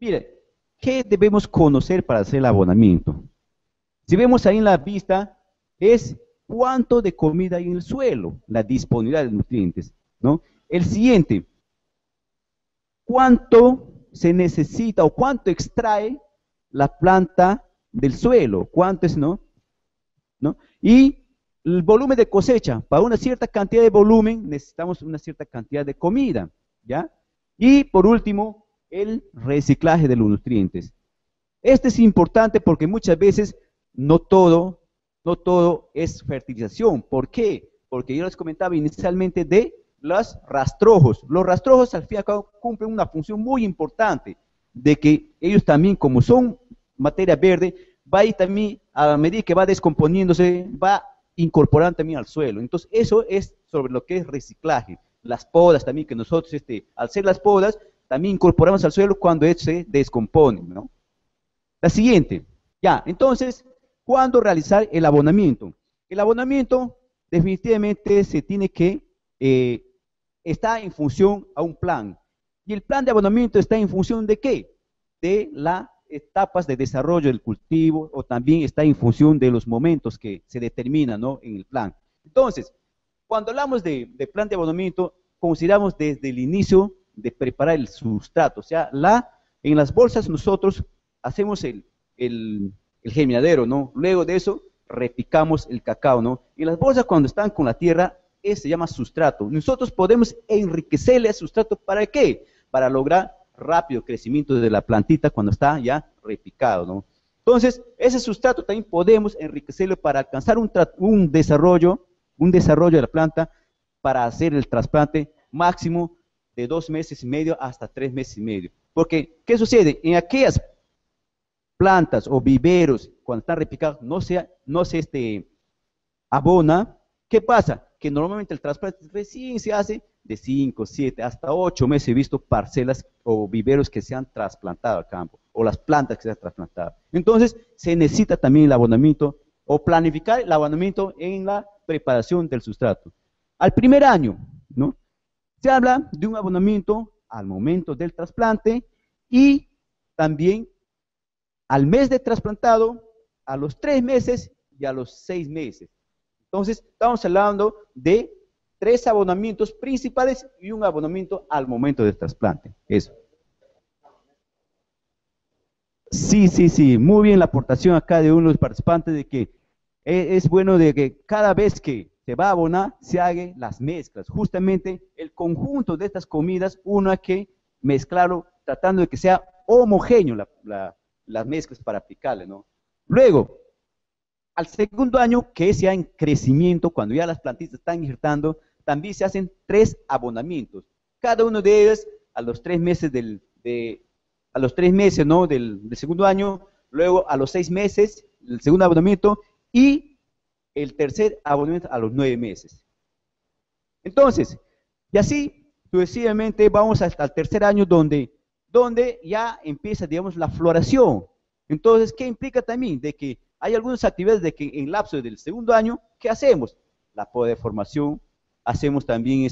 Mire, ¿qué debemos conocer para hacer el abonamiento? Si vemos ahí en la vista, es cuánto de comida hay en el suelo, la disponibilidad de nutrientes, ¿no? El siguiente, cuánto se necesita o cuánto extrae la planta del suelo, cuánto es, ¿no? ¿No? Y el volumen de cosecha, para una cierta cantidad de volumen necesitamos una cierta cantidad de comida, ¿ya? Y por último, el reciclaje de los nutrientes. Este es importante porque muchas veces no todo, no todo es fertilización. ¿Por qué? Porque yo les comentaba inicialmente de los rastrojos. Los rastrojos al fin y al cabo cumplen una función muy importante, de que ellos también, como son materia verde, va a ir también, a medida que va descomponiéndose, va incorporando también al suelo. Entonces, eso es sobre lo que es reciclaje. Las podas también, que nosotros, al hacer las podas, también incorporamos al suelo cuando se descompone, ¿no? La siguiente, ya, entonces, ¿cuándo realizar el abonamiento? El abonamiento definitivamente se tiene que, está en función a un plan. ¿Y el plan de abonamiento está en función de qué? De las etapas de desarrollo del cultivo o también está en función de los momentos que se determinan, ¿no?, en el plan. Entonces, cuando hablamos de plan de abonamiento, consideramos desde el inicio de preparar el sustrato, o sea, en las bolsas nosotros hacemos el germinadero, ¿no? Luego de eso, repicamos el cacao, ¿no? Y las bolsas cuando están con la tierra, se llama sustrato. Nosotros podemos enriquecerle el sustrato, ¿para qué? Para lograr rápido crecimiento de la plantita cuando está ya repicado, ¿no? Entonces, ese sustrato también podemos enriquecerlo para alcanzar un desarrollo de la planta para hacer el trasplante máximo de 2 meses y medio hasta 3 meses y medio. Porque, ¿qué sucede? En aquellas plantas o viveros, cuando están repicados, no se abona. ¿Qué pasa? Que normalmente el trasplante recién se hace de 5, 7, hasta 8 meses. He visto parcelas o viveros que se han trasplantado al campo, o las plantas que se han trasplantado. Entonces, se necesita también el abonamiento, o planificar el abonamiento en la preparación del sustrato. Al primer año, ¿no?, se habla de un abonamiento al momento del trasplante y también al mes de trasplantado, a los 3 meses y a los 6 meses. Entonces, estamos hablando de 3 abonamientos principales y un abonamiento al momento del trasplante. Eso. Sí, sí, sí, muy bien la aportación acá de uno de los participantes de que es bueno de que cada vez que se va a abonar, se hagan las mezclas. Justamente el conjunto de estas comidas, uno hay que mezclarlo tratando de que sea homogéneo las mezclas para aplicarle, ¿no? Luego, al segundo año, que es ya en crecimiento, cuando ya las plantitas están injertando, también se hacen 3 abonamientos. Cada uno de ellos a los 3 meses a los 3 meses, ¿no?, del segundo año, luego a los 6 meses, el segundo abonamiento, y el tercer abonamiento a los 9 meses. Entonces, y así sucesivamente vamos hasta el tercer año donde ya empieza, digamos, la floración. Entonces, ¿qué implica también? De que hay algunas actividades de que en lapso del segundo año, ¿qué hacemos? La poda de formación, hacemos también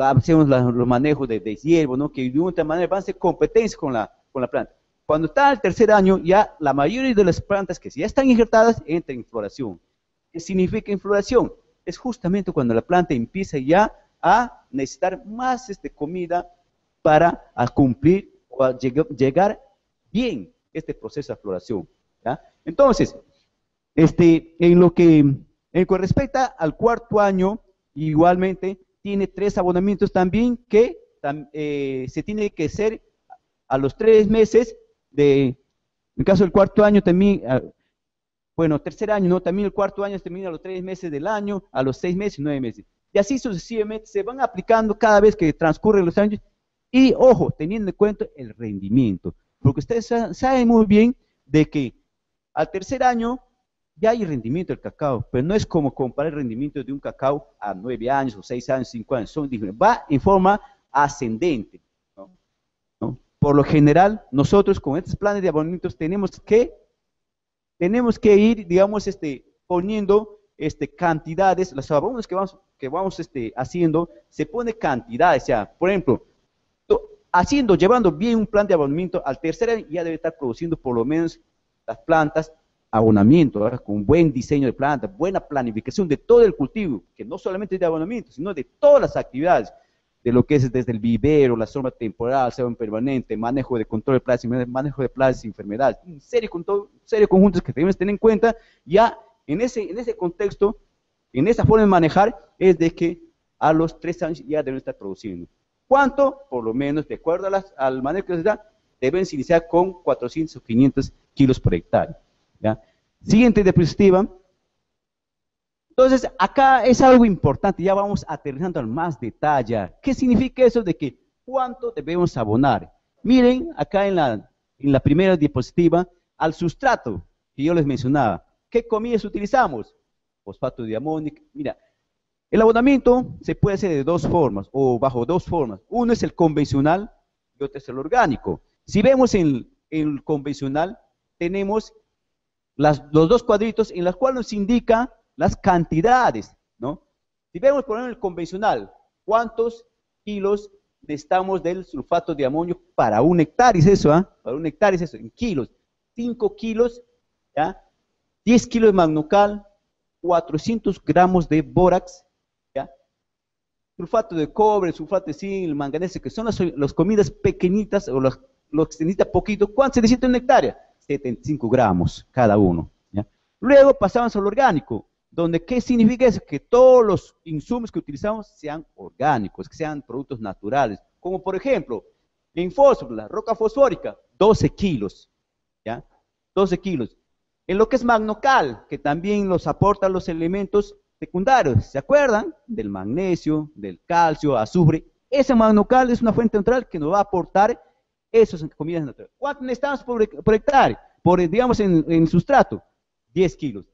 hacemos los manejos de hierbo, ¿no?, que de una manera van a ser competencias con la planta. Cuando está el tercer año, ya la mayoría de las plantas que ya están injertadas entran en floración. ¿Qué significa en floración? Es justamente cuando la planta empieza ya a necesitar más comida para cumplir o a llegar bien este proceso de floración, ¿ya? Entonces, en lo que respecta al cuarto año, igualmente tiene 3 abonamientos también que se tiene que hacer a los 3 meses en el caso del cuarto año también, bueno, tercer año, ¿no? También el cuarto año termina a los 3 meses del año, a los 6 meses y 9 meses. Y así sucesivamente se van aplicando cada vez que transcurren los años y, ojo, teniendo en cuenta el rendimiento. Porque ustedes saben muy bien de que al tercer año ya hay rendimiento del cacao, pero no es como comparar el rendimiento de un cacao a 9 años o 6 años, 5 años, son diferentes. Va en forma ascendente, ¿no? ¿No? Por lo general, nosotros con estos planes de abonamientos tenemos que ir, digamos, poniendo cantidades, los abonos que vamos haciendo, se pone cantidades, o sea, por ejemplo, llevando bien un plan de abonamiento, al tercer año ya debe estar produciendo por lo menos las plantas abonamiento, ¿verdad? Con buen diseño de planta, buena planificación de todo el cultivo, que no solamente de abonamiento, sino de todas las actividades, de lo que es desde el vivero, la sombra temporal, cebo permanente, manejo de control de plagas, manejo de plagas y enfermedades, un serie de conjuntos que debemos tener en cuenta. Ya en ese contexto, en esa forma de manejar, es de que a los 3 años ya deben estar produciendo. ¿Cuánto? Por lo menos, de acuerdo al manejo que se da, deben iniciar con 400 o 500 kilos por hectárea. ¿Ya? Siguiente diapositiva. Entonces, acá es algo importante, ya vamos aterrizando al más detalle. ¿Qué significa eso de que cuánto debemos abonar? Miren, acá en la primera diapositiva, al sustrato que yo les mencionaba. ¿Qué comidas utilizamos? Fosfato de amonio. Mira, el abonamiento se puede hacer de dos formas, o bajo dos formas. Uno es el convencional y otro es el orgánico. Si vemos en el convencional, tenemos los dos cuadritos en los cuales nos indica las cantidades, ¿no? Si vemos, por ejemplo, el convencional, ¿cuántos kilos necesitamos del sulfato de amonio para un hectárea? Es eso, ¿ah? Para un hectárea es eso, en kilos. 5 kilos, ¿ya? 10 kilos de magnocal, 400 gramos de bórax, ¿ya? Sulfato de cobre, sulfato de zinc, el manganeso, que son las comidas pequeñitas, o lo que se necesita poquito. ¿Cuánto se necesita en una hectárea? 75 gramos cada uno, ¿ya? Luego pasamos al orgánico, donde ¿qué significa eso? Que todos los insumos que utilizamos sean orgánicos, que sean productos naturales, como por ejemplo, en fósforo, la roca fosfórica, 12 kilos, ¿ya? 12 kilos. En lo que es magnocal, que también nos aporta los elementos secundarios, ¿se acuerdan? Del magnesio, del calcio, azufre. Ese magnocal es una fuente neutral que nos va a aportar esas comidas naturales. ¿Cuánto necesitamos por hectárea? Digamos, en sustrato, 10 kilos.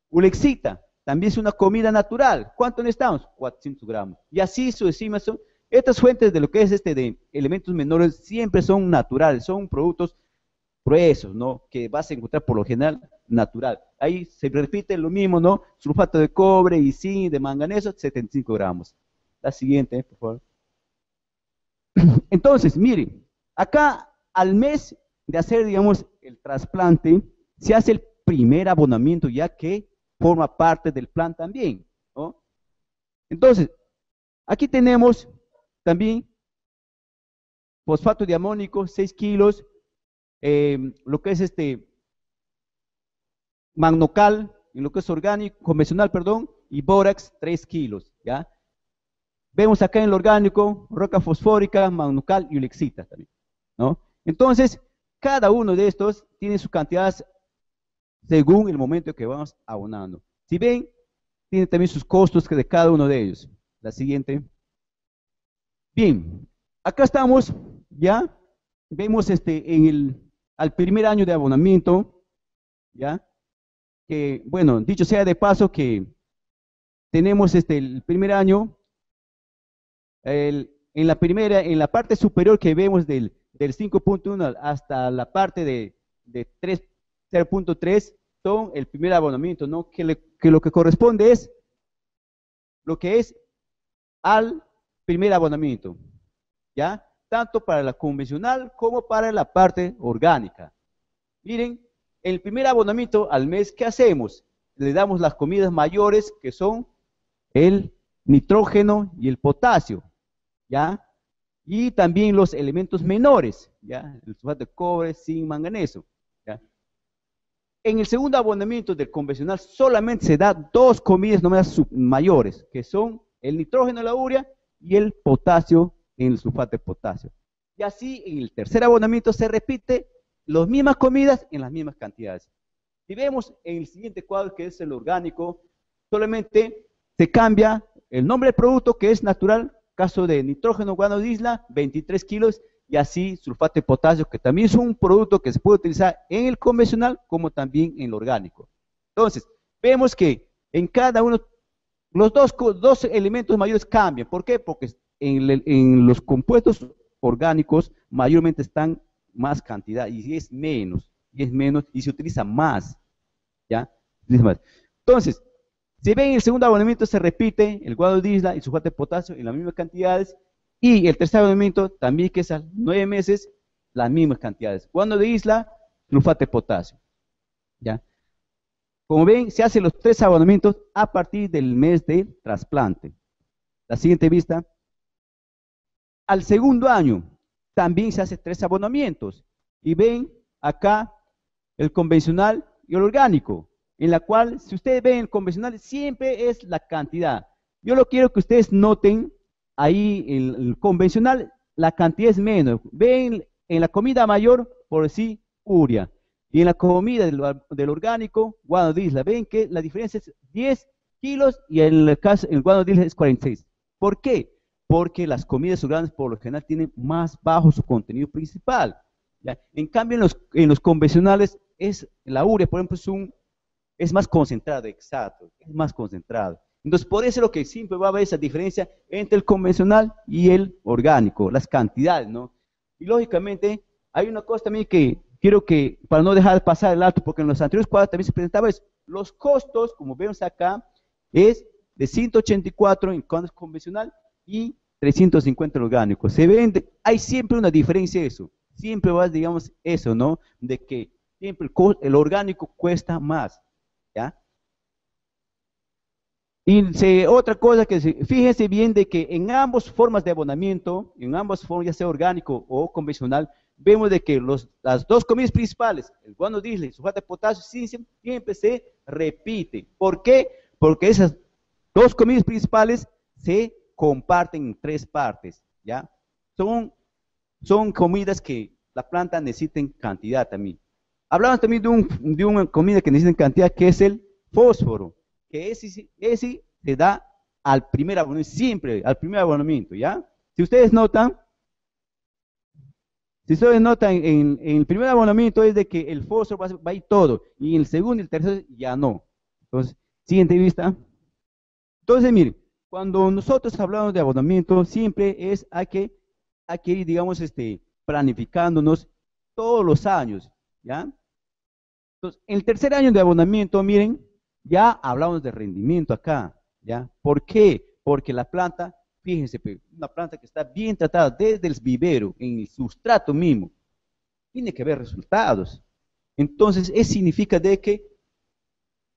Ulexita, también es una comida natural. ¿Cuánto necesitamos? 400 gramos. Y así sucesivamente son. Estas fuentes de lo que es de elementos menores siempre son naturales, son productos gruesos, ¿no? Que vas a encontrar por lo general natural. Ahí se repite lo mismo, ¿no? Sulfato de cobre y zinc, de manganeso, 75 gramos. La siguiente, por favor. Entonces, miren, acá al mes de hacer, digamos, el trasplante, se hace el primer abonamiento, ya que forma parte del plan también, ¿no? Entonces, aquí tenemos también fosfato de amónico, 6 kilos, lo que es magnocal, en lo que es orgánico, convencional, perdón, y bórax, 3 kilos, ¿ya? Vemos acá en el orgánico, roca fosfórica, magnocal y ulexita también, ¿no? Entonces, cada uno de estos tiene sus cantidades según el momento que vamos abonando. Si ven, tiene también sus costos de cada uno de ellos. La siguiente. Bien, acá estamos, ya, vemos al primer año de abonamiento, ya, que, bueno, dicho sea de paso que tenemos el primer año, en la parte superior que vemos del 5.1 hasta la parte de 0.3 son el primer abonamiento, ¿no? Que lo que corresponde es lo que es al primer abonamiento, ¿ya? Tanto para la convencional como para la parte orgánica. Miren, el primer abonamiento al mes, ¿qué hacemos? Le damos las comidas mayores, que son el nitrógeno y el potasio, ¿ya? Y también los elementos menores, ¿ya? El sulfato de cobre, zinc, manganeso, ¿ya? En el segundo abonamiento del convencional solamente se da dos comidas nomás mayores, que son el nitrógeno en la urea y el potasio en el sulfato de potasio. Y así en el tercer abonamiento se repite las mismas comidas en las mismas cantidades. Si vemos en el siguiente cuadro, que es el orgánico, solamente se cambia el nombre del producto, que es natural, caso de nitrógeno guanidisla, 23 kilos, y así sulfato de potasio, que también es un producto que se puede utilizar en el convencional como también en el orgánico. Entonces, vemos que en cada uno, los dos elementos mayores cambian. ¿Por qué? Porque en los compuestos orgánicos mayormente están más cantidad y es menos, y se utiliza más, ¿ya? Entonces, si ven en el segundo abonamiento se repite el guano de isla y sulfato de potasio en las mismas cantidades. Y el tercer abonamiento también que es a 9 meses, las mismas cantidades. Guano de isla, sulfato de potasio. ¿Ya? Como ven, se hacen los 3 abonamientos a partir del mes del trasplante. La siguiente vista. Al segundo año también se hace 3 abonamientos. Y ven acá el convencional y el orgánico, en la cual, si ustedes ven el convencional, siempre es la cantidad. Yo lo quiero que ustedes noten, ahí el convencional, la cantidad es menos. Ven en la comida mayor, por decir, urea. Y en la comida del orgánico, guano de isla, ven que la diferencia es 10 kilos y en el caso, el guano de isla es 46. ¿Por qué? Porque las comidas orgánicas por lo general tienen más bajo su contenido principal. ¿Ya? En cambio, en los convencionales, la urea, por ejemplo, es más concentrado, exacto, es más concentrado. Entonces, por eso es lo que siempre va a haber esa diferencia entre el convencional y el orgánico, las cantidades, ¿no? Y lógicamente, hay una cosa también que quiero que, para no dejar pasar el alto, porque en los anteriores cuadros también se presentaba eso, los costos, como vemos acá, es de 184 en convencional y 350 en orgánico. Se ven, hay siempre una diferencia de eso. Siempre va, digamos, eso, ¿no? De que siempre el orgánico cuesta más, ¿ya? Y otra cosa que fíjense bien de que en ambas formas de abonamiento, en ambas formas, ya sea orgánico o convencional, vemos de que las dos comidas principales, el guano de isla y el sulfato de potasio, siempre se repite. ¿Por qué? Porque esas dos comidas principales se comparten en 3 partes, ¿ya? Son comidas que la planta necesita en cantidad también. Hablamos también de una comida que necesita en cantidad, que es el fósforo, que ese se da al primer abonamiento, siempre al primer abonamiento, ¿ya? Si ustedes notan en el primer abonamiento es de que el fósforo va a ir todo, y en el segundo y el tercero ya no. Entonces, siguiente vista. Entonces, miren, cuando nosotros hablamos de abonamiento, siempre hay que ir, digamos, planificándonos todos los años, ¿ya? Entonces, en el tercer año de abonamiento, miren, ya hablamos de rendimiento acá, ¿ya? ¿Por qué? Porque la planta, fíjense, una planta que está bien tratada desde el vivero, en el sustrato mismo, tiene que haber resultados. Entonces, eso significa de que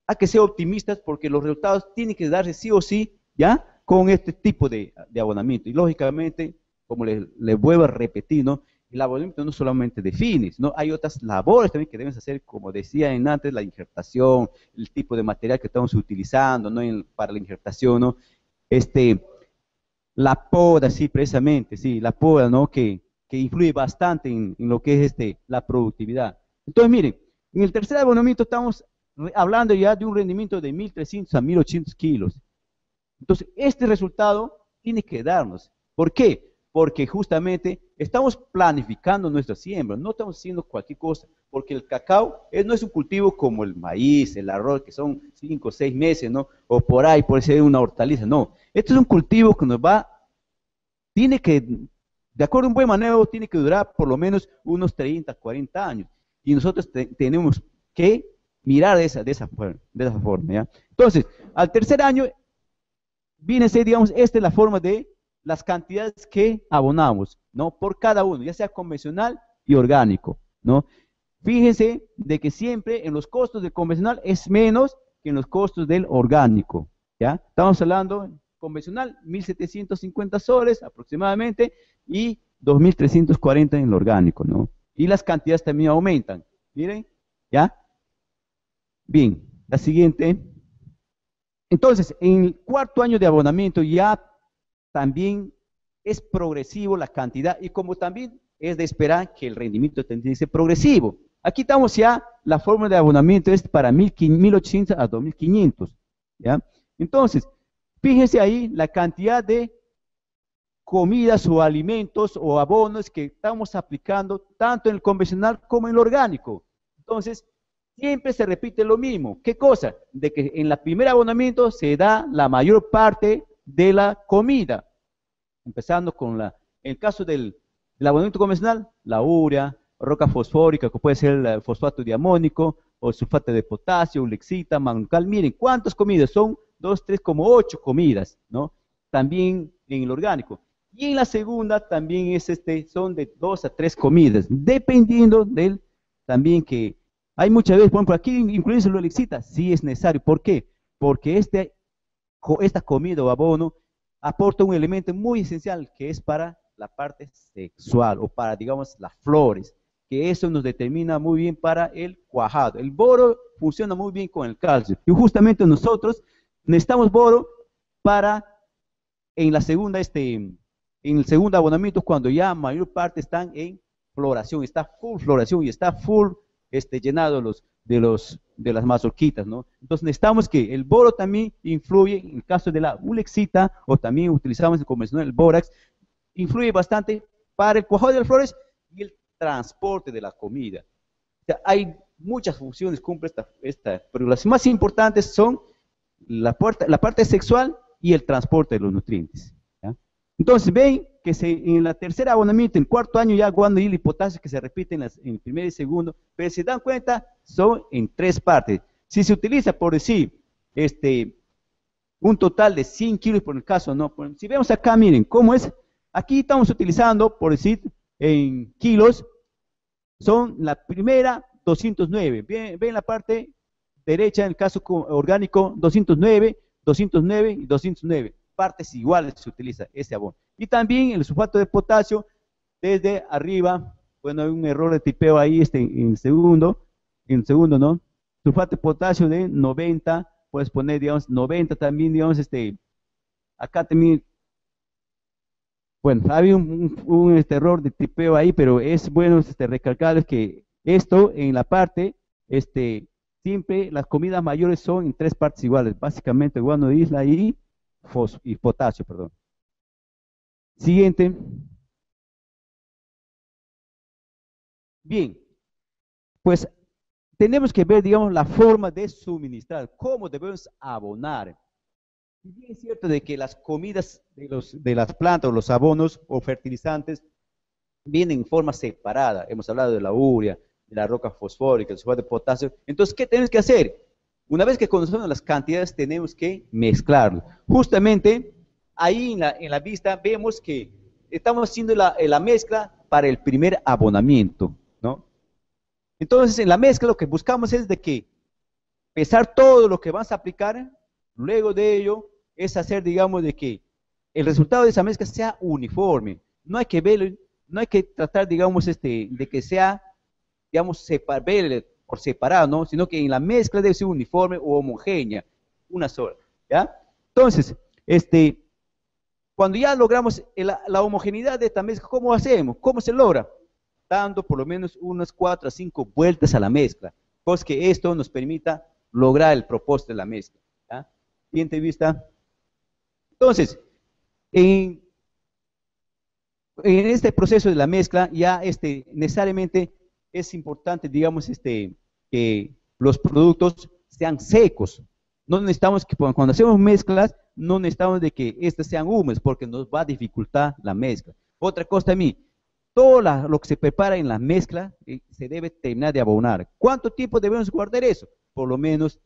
hay que ser optimistas porque los resultados tienen que darse sí o sí, ¿ya? Con este tipo de abonamiento. Y lógicamente, como les vuelvo a repetir, ¿no? El abonamiento no solamente define, ¿no? Hay otras labores también que debes hacer, como decía antes, la injertación, el tipo de material que estamos utilizando, ¿no? Para la injertación, ¿no? La poda, sí, precisamente, sí, la poda, ¿no? Que influye bastante en lo que es la productividad. Entonces, miren, en el tercer abonamiento estamos hablando ya de un rendimiento de 1.300 a 1.800 kilos. Entonces, este resultado tiene que darnos. ¿Por qué? Porque justamente estamos planificando nuestra siembra, no estamos haciendo cualquier cosa, porque el cacao no es un cultivo como el maíz, el arroz, que son 5 o 6 meses, ¿no? O por ahí, puede ser una hortaliza, no. Este es un cultivo que tiene que, de acuerdo a un buen manejo, tiene que durar por lo menos unos 30, 40 años. Y nosotros tenemos que mirar de esa forma, ¿ya? Entonces, al tercer año, viene a ser, digamos, esta es la forma de las cantidades que abonamos, ¿no? Por cada uno, ya sea convencional y orgánico, ¿no? Fíjense de que siempre en los costos del convencional es menos que en los costos del orgánico, ¿ya? Estamos hablando, convencional, 1.750 soles aproximadamente y 2.340 en el orgánico, ¿no? Y las cantidades también aumentan, miren, ¿ya? Bien, la siguiente. Entonces, en el cuarto año de abonamiento ya también es progresivo la cantidad y como también es de esperar que el rendimiento tendría que ser progresivo. Aquí estamos ya, la fórmula de abonamiento es para 1.800 a 2.500, ¿ya? Entonces, fíjense ahí la cantidad de comidas o alimentos o abonos que estamos aplicando tanto en el convencional como en el orgánico. Entonces, siempre se repite lo mismo. ¿Qué cosa? De que en el primer abonamiento se da la mayor parte de la comida, empezando con en el caso del abonamiento convencional, la urea, roca fosfórica, que puede ser el fosfato diamónico, o sulfato de potasio, lexita, magnocal. Miren, ¿cuántas comidas? Son 2, 3, como 8 comidas, ¿no? También en el orgánico. Y en la segunda también es son de 2 a 3 comidas, dependiendo del también que hay muchas veces, por ejemplo, aquí incluirse lo excita, sí es necesario. ¿Por qué? Porque esta comida o abono aporta un elemento muy esencial que es para la parte sexual o para, digamos, las flores, que eso nos determina muy bien para el cuajado. El boro funciona muy bien con el calcio y justamente nosotros necesitamos boro para en la segunda, en el segundo abonamiento cuando ya mayor parte están en floración, está full floración y está full llenado de las mazorquitas, ¿no? Entonces necesitamos que el boro también influye, en el caso de la ulexita, o también utilizamos el convencional, el bórax, influye bastante para el cuajado de las flores y el transporte de la comida. O sea, hay muchas funciones, cumple pero las más importantes son la parte sexual y el transporte de los nutrientes. ¿Ya? Entonces, ven que en la tercera abonamiento, en cuarto año, ya guano y el potasio que se repiten en el primer y segundo, pero si se dan cuenta, son en 3 partes. Si se utiliza, por decir, un total de 100 kilos por el caso, ¿no? Si vemos acá, miren, ¿cómo es? Aquí estamos utilizando, por decir, en kilos, son la primera 209. Ven la parte derecha, en el caso orgánico, 209, 209 y 209. Partes iguales se utiliza ese abono. Y también el sulfato de potasio, desde arriba, bueno, hay un error de tipeo ahí en el segundo, ¿no? Sulfato de potasio de 90, puedes poner, digamos, 90 también, digamos, acá también, bueno, había un error de tipeo ahí, pero es bueno recalcar que esto en la parte, siempre las comidas mayores son en 3 partes iguales, básicamente guano de isla y potasio, perdón. Siguiente. Bien, pues tenemos que ver, digamos, la forma de suministrar, cómo debemos abonar. Y bien es cierto de que las comidas de las plantas o los abonos o fertilizantes vienen en forma separada. Hemos hablado de la urea, de la roca fosfórica, el sulfato de potasio. Entonces, ¿qué tenemos que hacer? Una vez que conocemos las cantidades, tenemos que mezclarlo. Justamente ahí en la vista vemos que estamos haciendo la mezcla para el primer abonamiento, ¿no? Entonces, en la mezcla lo que buscamos es de que pesar todo lo que vas a aplicar, luego de ello es hacer, digamos, de que el resultado de esa mezcla sea uniforme. No hay que verlo, no hay que tratar, digamos, de que sea, digamos, ver por separado, ¿no? Sino que en la mezcla debe ser uniforme o homogénea, una sola, ¿ya? Entonces, cuando ya logramos la homogeneidad de esta mezcla, ¿cómo hacemos? ¿Cómo se logra? Dando por lo menos unas 4 a 5 vueltas a la mezcla, pues que esto nos permita lograr el propósito de la mezcla. ¿Ya? Siguiente vista. Entonces, en este proceso de la mezcla, ya necesariamente es importante, digamos, que los productos sean secos. No necesitamos que cuando hacemos mezclas, no necesitamos de que estas sean húmedas, porque nos va a dificultar la mezcla. Otra cosa también, todo lo que se prepara en la mezcla se debe terminar de abonar. ¿Cuánto tiempo debemos guardar eso? Por lo menos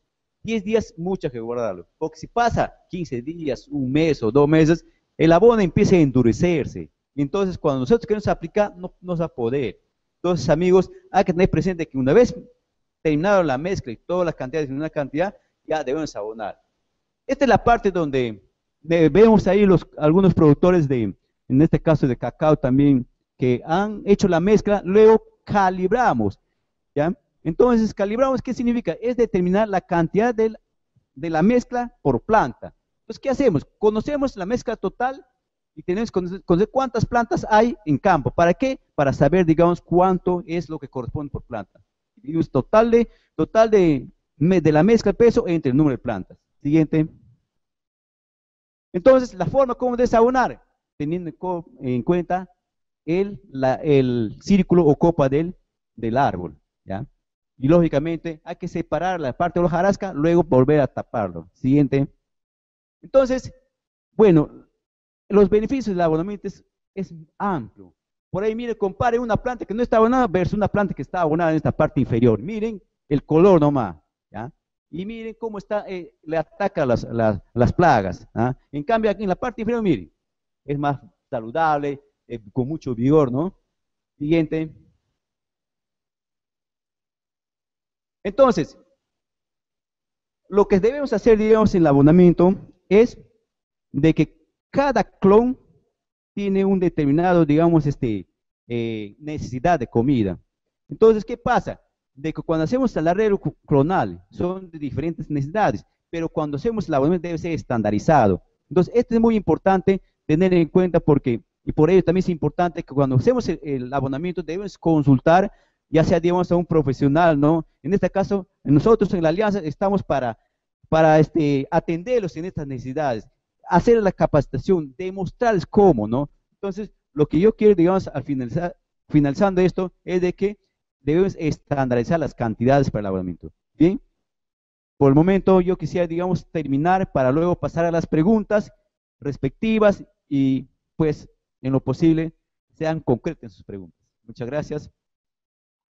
10 días, mucho que guardarlo. Porque si pasa 15 días, un mes o 2 meses, el abono empieza a endurecerse. Entonces, cuando nosotros queremos aplicar, no nos va a poder. Entonces, amigos, hay que tener presente que una vez terminado la mezcla y todas las cantidades en una cantidad, ya debemos abonar. Esta es la parte donde vemos ahí algunos productores en este caso de cacao también, que han hecho la mezcla, luego calibramos, ¿ya? Entonces, calibramos, ¿qué significa? Es determinar la cantidad de la mezcla por planta. Entonces, ¿qué hacemos? Conocemos la mezcla total y tenemos que conocer cuántas plantas hay en campo. ¿Para qué? Para saber, digamos, cuánto es lo que corresponde por planta. Dividimos total de la mezcla de peso entre el número de plantas. Siguiente. Entonces, la forma como desabonar, teniendo en cuenta el círculo o copa del árbol, ¿ya? Y lógicamente hay que separar la parte de la hojarasca, luego volver a taparlo. Siguiente. Entonces, bueno, los beneficios del abonamiento es amplio. Por ahí, miren, compare una planta que no está abonada versus una planta que está abonada en esta parte inferior. Miren el color nomás, ¿ya? Y miren cómo está, le ataca las plagas, ¿ah? En cambio, aquí en la parte inferior, miren, es más saludable, con mucho vigor, ¿no? Siguiente. Entonces, lo que debemos hacer, digamos, en el abonamiento es de que cada clon tiene un determinado, digamos, necesidad de comida. Entonces, ¿qué pasa? De que cuando hacemos el arreglo clonal son de diferentes necesidades, pero cuando hacemos el abonamiento debe ser estandarizado. Entonces, esto es muy importante tener en cuenta porque, y por ello también es importante que cuando hacemos el abonamiento debemos consultar, ya sea, digamos, a un profesional, ¿no? En este caso, nosotros en la Alianza estamos para atenderlos en estas necesidades, hacer la capacitación, demostrarles cómo, ¿no? Entonces, lo que yo quiero, digamos, al finalizando esto, es de que debemos estandarizar las cantidades para el abonamiento. Bien, por el momento yo quisiera, digamos, terminar para luego pasar a las preguntas respectivas y, pues, en lo posible, sean concretas en sus preguntas. Muchas gracias.